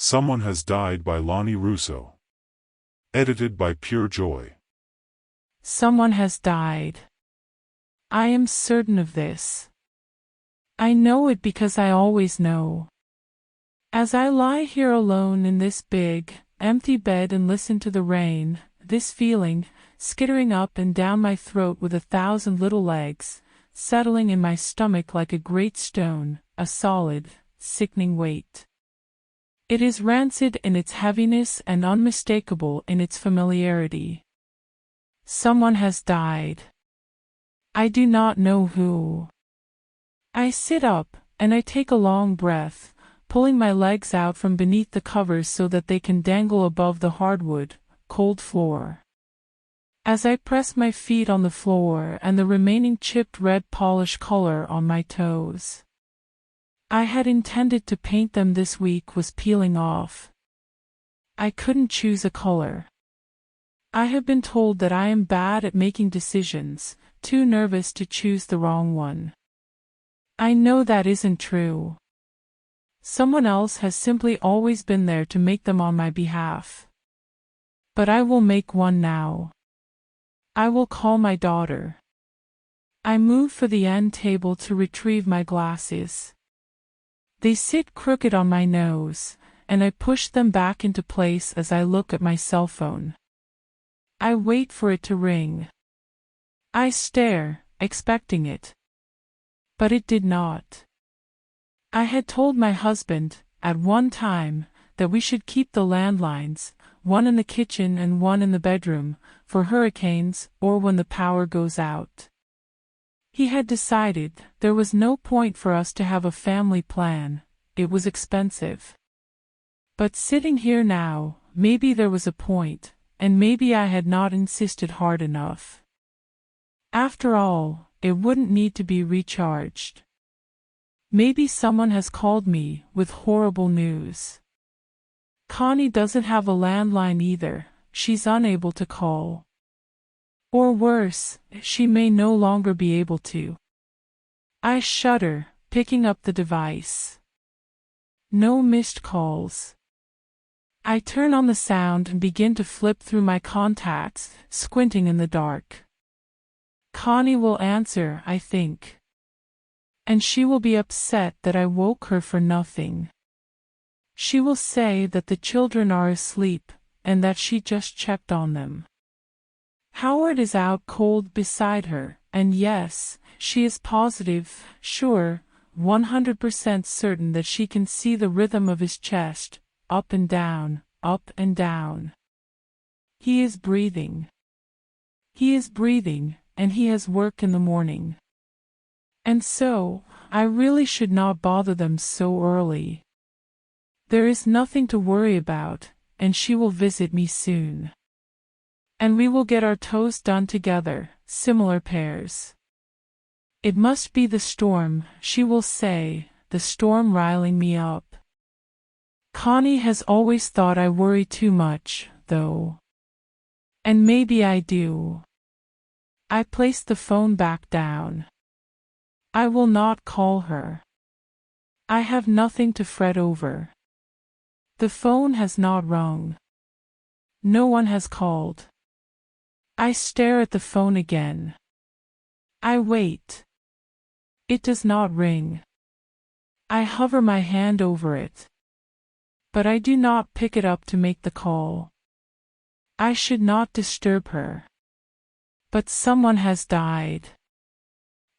Someone Has Died by Lonnie Russo. Edited by Prejoy. Someone has died. I am certain of this. I know it because I always know. As I lie here alone in this big, empty bed and listen to the rain, this feeling, skittering up and down my throat with 1,000 little legs, settling in my stomach like a great stone, a solid, sickening weight. It is rancid in its heaviness and unmistakable in its familiarity. Someone has died. I do not know who. I sit up, and I take a long breath, pulling my legs out from beneath the covers so that they can dangle above the hardwood, cold floor. As I press my feet on the floor and the remaining chipped red polish color on my toes. I had intended to paint them this week was peeling off. I couldn't choose a color. I have been told that I am bad at making decisions, too nervous to choose the wrong one. I know that isn't true. Someone else has simply always been there to make them on my behalf. But I will make one now. I will call my daughter. I move for the end table to retrieve my glasses. They sit crooked on my nose, and I push them back into place as I look at my cell phone. I wait for it to ring. I stare, expecting it. But it did not. I had told my husband, at one time, that we should keep the landlines, one in the kitchen and one in the bedroom, for hurricanes or when the power goes out. He had decided there was no point for us to have a family plan, it was expensive. But sitting here now, maybe there was a point, and maybe I had not insisted hard enough. After all, it wouldn't need to be recharged. Maybe someone has called me with horrible news. Connie doesn't have a landline either, she's unable to call. Or worse, she may no longer be able to. I shudder, picking up the device. No missed calls. I turn on the sound and begin to flip through my contacts, squinting in the dark. Connie will answer, I think. And she will be upset that I woke her for nothing. She will say that the children are asleep, and that she just checked on them. Howard is out cold beside her, and yes, she is positive, sure, 100% certain that she can see the rhythm of his chest, up and down, up and down. He is breathing. He is breathing, and he has work in the morning. And so, I really should not bother them so early. There is nothing to worry about, and she will visit me soon. And we will get our toes done together, similar pairs. It must be the storm, she will say, the storm riling me up. Connie has always thought I worry too much, though. And maybe I do. I place the phone back down. I will not call her. I have nothing to fret over. The phone has not rung. No one has called. I stare at the phone again. I wait. It does not ring. I hover my hand over it. But I do not pick it up to make the call. I should not disturb her. But someone has died.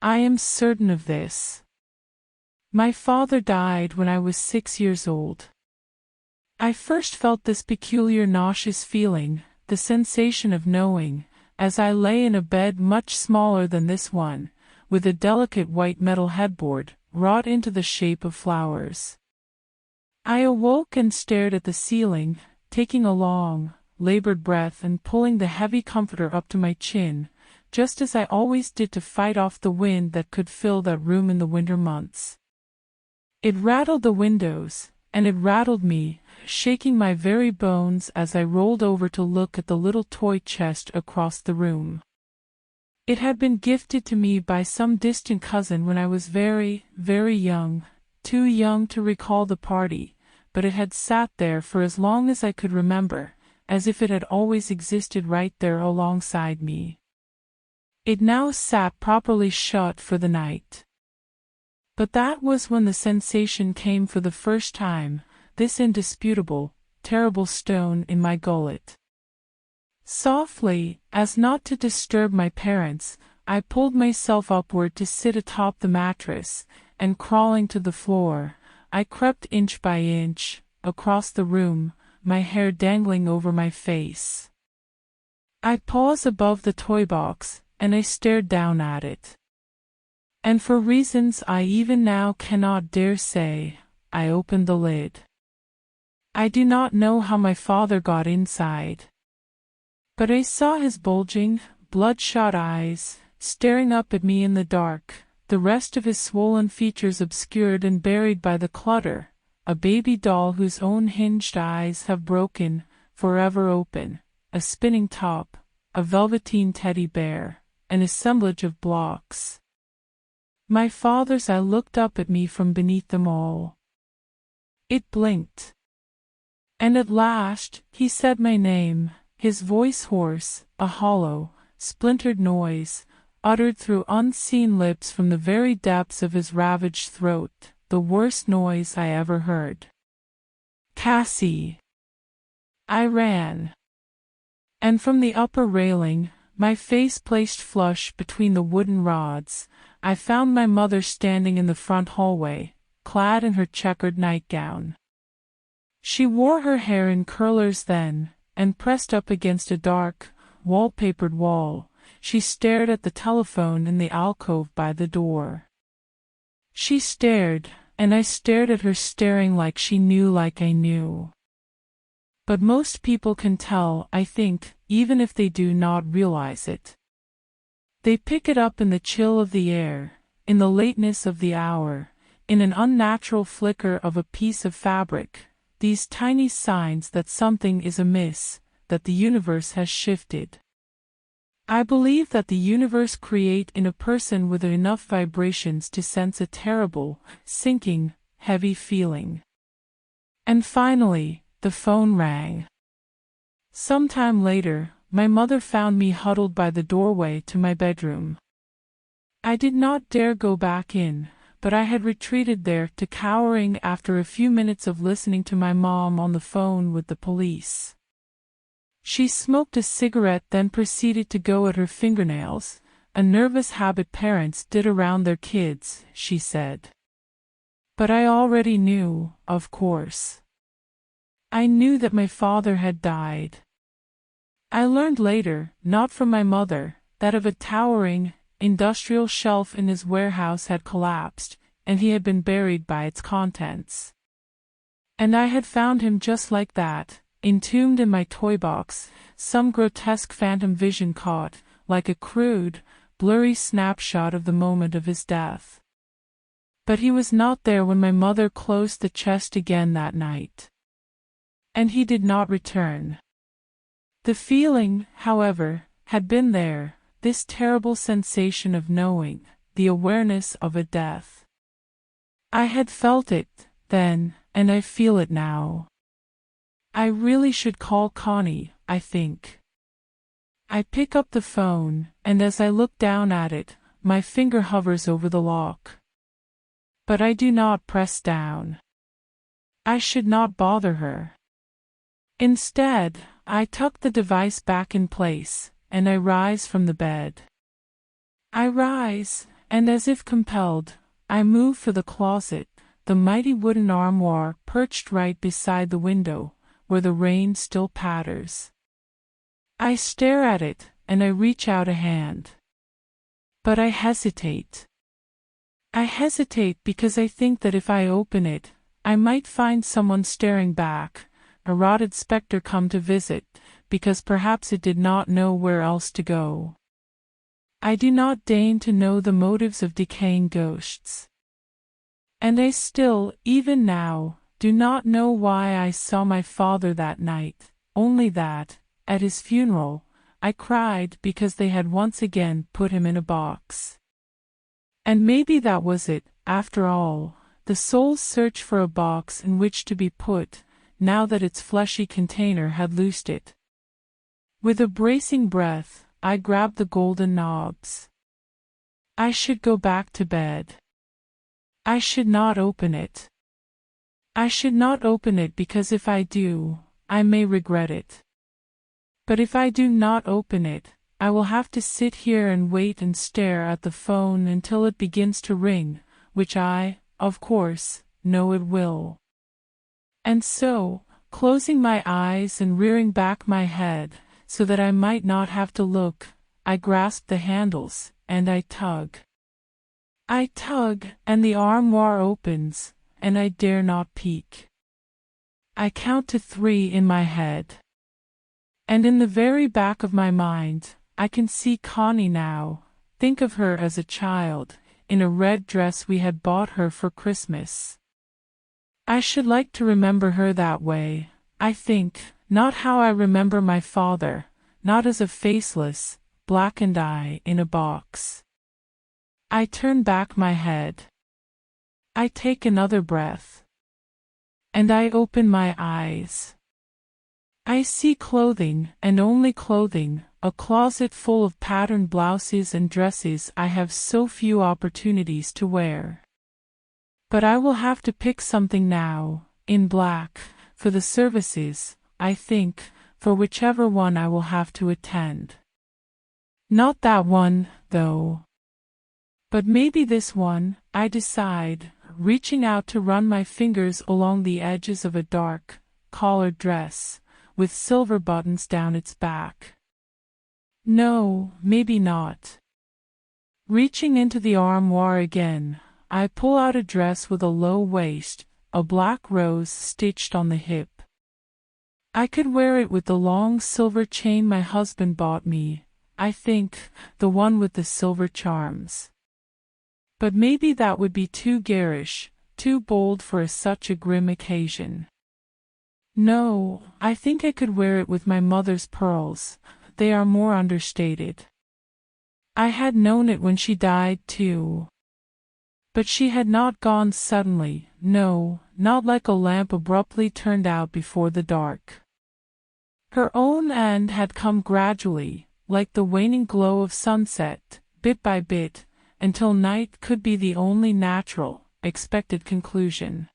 I am certain of this. My father died when I was 6 years old. I first felt this peculiar nauseous feeling, the sensation of knowing, as I lay in a bed much smaller than this one, with a delicate white metal headboard, wrought into the shape of flowers. I awoke and stared at the ceiling, taking a long, labored breath and pulling the heavy comforter up to my chin, just as I always did to fight off the wind that could fill that room in the winter months. It rattled the windows, and it rattled me, shaking my very bones as I rolled over to look at the little toy chest across the room. It had been gifted to me by some distant cousin when I was very, very young, too young to recall the party, but it had sat there for as long as I could remember, as if it had always existed right there alongside me. It now sat properly shut for the night. But that was when the sensation came for the first time, this indisputable, terrible stone in my gullet. Softly, as not to disturb my parents, I pulled myself upward to sit atop the mattress, and crawling to the floor, I crept inch by inch, across the room, my hair dangling over my face. I paused above the toy box, and I stared down at it. And for reasons I even now cannot dare say, I opened the lid. I do not know how my father got inside. But I saw his bulging, bloodshot eyes, staring up at me in the dark, the rest of his swollen features obscured and buried by the clutter, a baby doll whose own hinged eyes have broken, forever open, a spinning top, a velveteen teddy bear, an assemblage of blocks. My father's eye looked up at me from beneath them all. It blinked. And at last, he said my name, his voice hoarse, a hollow, splintered noise, uttered through unseen lips from the very depths of his ravaged throat, the worst noise I ever heard. Cassie! I ran. And from the upper railing, my face placed flush between the wooden rods, I found my mother standing in the front hallway, clad in her checkered nightgown. She wore her hair in curlers then, and pressed up against a dark, wallpapered wall, she stared at the telephone in the alcove by the door. She stared, and I stared at her staring like she knew like I knew. But most people can tell, I think, even if they do not realize it. They pick it up in the chill of the air, in the lateness of the hour, in an unnatural flicker of a piece of fabric, these tiny signs that something is amiss, that the universe has shifted. I believe that the universe creates in a person with enough vibrations to sense a terrible, sinking, heavy feeling. And finally, the phone rang. Sometime later, my mother found me huddled by the doorway to my bedroom. I did not dare go back in, but I had retreated there to cowering after a few minutes of listening to my mom on the phone with the police. She smoked a cigarette, then proceeded to go at her fingernails, a nervous habit parents did around their kids, she said. But I already knew, of course. I knew that my father had died. I learned later, not from my mother, that of a towering, industrial shelf in his warehouse had collapsed, and he had been buried by its contents. And I had found him just like that, entombed in my toy box, some grotesque phantom vision caught, like a crude, blurry snapshot of the moment of his death. But he was not there when my mother closed the chest again that night. And he did not return. The feeling, however, had been there, this terrible sensation of knowing, the awareness of a death. I had felt it, then, and I feel it now. I really should call Connie, I think. I pick up the phone, and as I look down at it, my finger hovers over the lock. But I do not press down. I should not bother her. Instead, I tuck the device back in place, and I rise from the bed. I rise, and as if compelled, I move for the closet, the mighty wooden armoire perched right beside the window, where the rain still patters. I stare at it, and I reach out a hand. But I hesitate. I hesitate because I think that if I open it, I might find someone staring back, a rotted specter come to visit, because perhaps it did not know where else to go. I do not deign to know the motives of decaying ghosts. And I still, even now, do not know why I saw my father that night, only that, at his funeral, I cried because they had once again put him in a box. And maybe that was it, after all, the soul's search for a box in which to be put, now that its fleshy container had loosed it. With a bracing breath, I grabbed the golden knobs. I should go back to bed. I should not open it. I should not open it because if I do, I may regret it. But if I do not open it, I will have to sit here and wait and stare at the phone until it begins to ring, which I, of course, know it will. And so, closing my eyes and rearing back my head, so that I might not have to look, I grasp the handles, and I tug. I tug, and the armoire opens, and I dare not peek. I count to 3 in my head. And in the very back of my mind, I can see Connie now, think of her as a child, in a red dress we had bought her for Christmas. I should like to remember her that way, I think, not how I remember my father, not as a faceless, blackened eye in a box. I turn back my head. I take another breath. And I open my eyes. I see clothing, and only clothing, a closet full of patterned blouses and dresses I have so few opportunities to wear. But I will have to pick something now, in black, for the services, I think, for whichever one I will have to attend. Not that one, though. But maybe this one, I decide, reaching out to run my fingers along the edges of a dark, collared dress, with silver buttons down its back. No, maybe not. Reaching into the armoire again, I pull out a dress with a low waist, a black rose stitched on the hip. I could wear it with the long silver chain my husband bought me, I think, the one with the silver charms. But maybe that would be too garish, too bold for such a grim occasion. No, I think I could wear it with my mother's pearls, they are more understated. I had known it when she died too. But she had not gone suddenly, no, not like a lamp abruptly turned out before the dark. Her own end had come gradually, like the waning glow of sunset, bit by bit, until night could be the only natural, expected conclusion.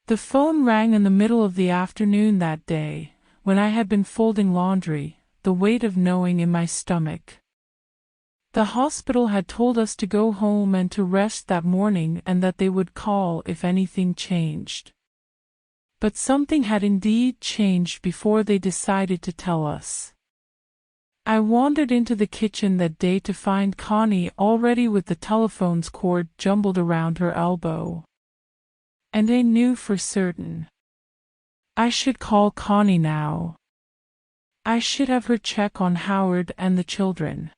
The phone rang in the middle of the afternoon that day, when I had been folding laundry, the weight of knowing in my stomach. The hospital had told us to go home and to rest that morning and that they would call if anything changed. But something had indeed changed before they decided to tell us. I wandered into the kitchen that day to find Connie already with the telephone's cord jumbled around her elbow. And I knew for certain. I should call Connie now. I should have her check on Howard and the children.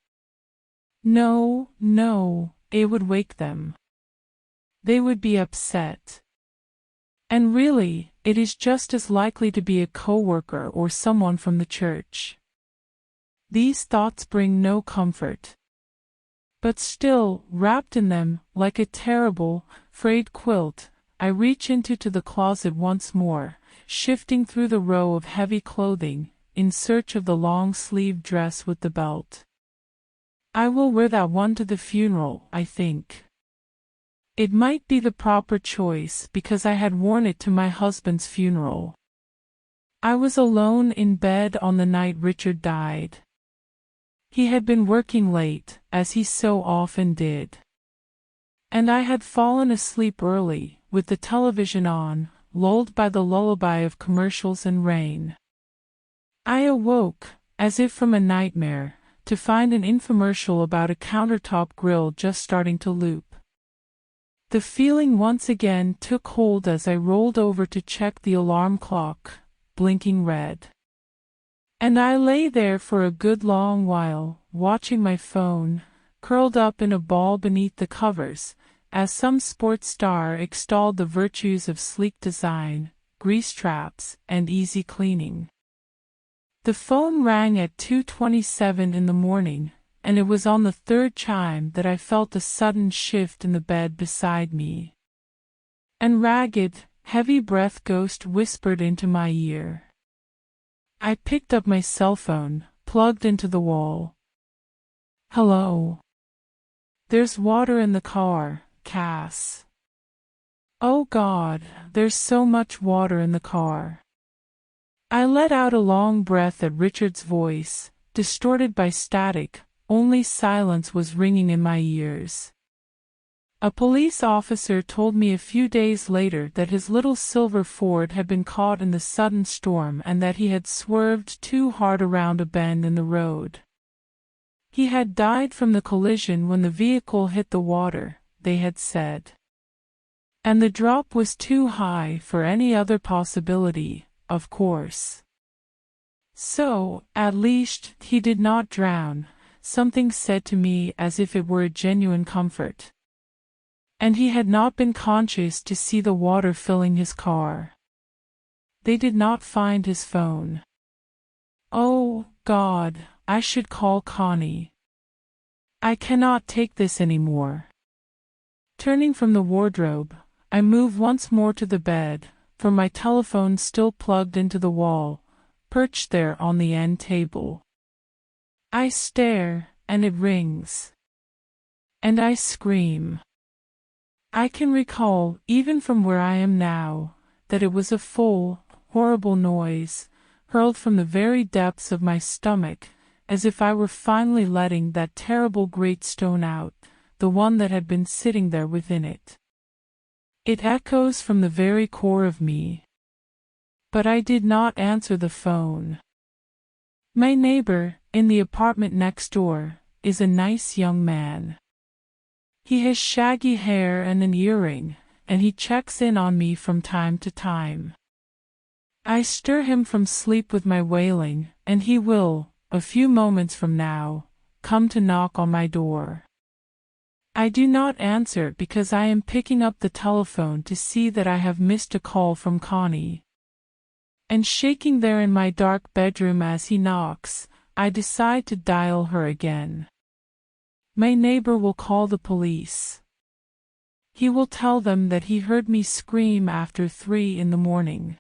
No, it would wake them. They would be upset. And really, it is just as likely to be a coworker or someone from the church. These thoughts bring no comfort. But still, wrapped in them, like a terrible, frayed quilt, I reach into the closet once more, shifting through the row of heavy clothing, in search of the long-sleeved dress with the belt. I will wear that one to the funeral, I think. It might be the proper choice because I had worn it to my husband's funeral. I was alone in bed on the night Richard died. He had been working late, as he so often did. And I had fallen asleep early, with the television on, lulled by the lullaby of commercials and rain. I awoke, as if from a nightmare, to find an infomercial about a countertop grill just starting to loop. The feeling once again took hold as I rolled over to check the alarm clock, blinking red. And I lay there for a good long while, watching my phone, curled up in a ball beneath the covers, as some sports star extolled the virtues of sleek design, grease traps, and easy cleaning. The phone rang at 2:27 in the morning, and it was on the third chime that I felt a sudden shift in the bed beside me. and ragged, heavy breath ghost whispered into my ear. I picked up my cell phone, plugged into the wall. Hello. There's water in the car, Cass. Oh God, there's so much water in the car. I let out a long breath at Richard's voice, distorted by static, only silence was ringing in my ears. A police officer told me a few days later that his little silver Ford had been caught in the sudden storm and that he had swerved too hard around a bend in the road. He had died from the collision when the vehicle hit the water, they had said. And the drop was too high for any other possibility, of course. So, at least, he did not drown, something said to me as if it were a genuine comfort. And he had not been conscious to see the water filling his car. They did not find his phone. Oh, God, I should call Connie. I cannot take this anymore. Turning from the wardrobe, I move once more to the bed, for my telephone still plugged into the wall, perched there on the end table. I stare, and it rings. And I scream. I can recall, even from where I am now, that it was a full, horrible noise, hurled from the very depths of my stomach, as if I were finally letting that terrible great stone out, the one that had been sitting there within it. It echoes from the very core of me. But I did not answer the phone. My neighbor, in the apartment next door, is a nice young man. He has shaggy hair and an earring, and he checks in on me from time to time. I stir him from sleep with my wailing, and he will, a few moments from now, come to knock on my door. I do not answer because I am picking up the telephone to see that I have missed a call from Connie. And shaking there in my dark bedroom as he knocks, I decide to dial her again. My neighbor will call the police. He will tell them that he heard me scream after 3 in the morning.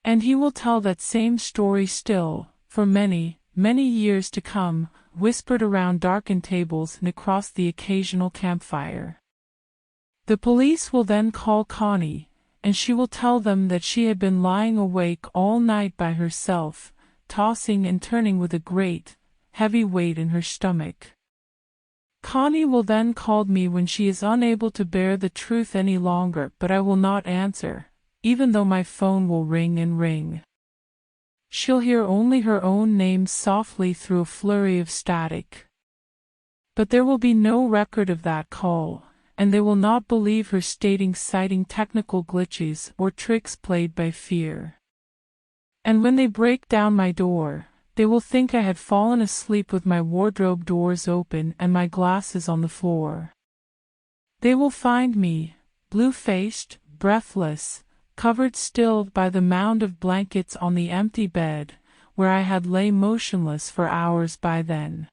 And he will tell that same story still, for many, many years to come, whispered around darkened tables and across the occasional campfire. The police will then call Connie, and she will tell them that she had been lying awake all night by herself, tossing and turning with a great, heavy weight in her stomach. Connie will then call me when she is unable to bear the truth any longer, but I will not answer, even though my phone will ring and ring. She'll hear only her own name softly through a flurry of static. But there will be no record of that call, and they will not believe her citing technical glitches or tricks played by fear. And when they break down my door, they will think I had fallen asleep with my wardrobe doors open and my glasses on the floor. They will find me, blue-faced, breathless, covered still by the mound of blankets on the empty bed, where I had lay motionless for hours by then.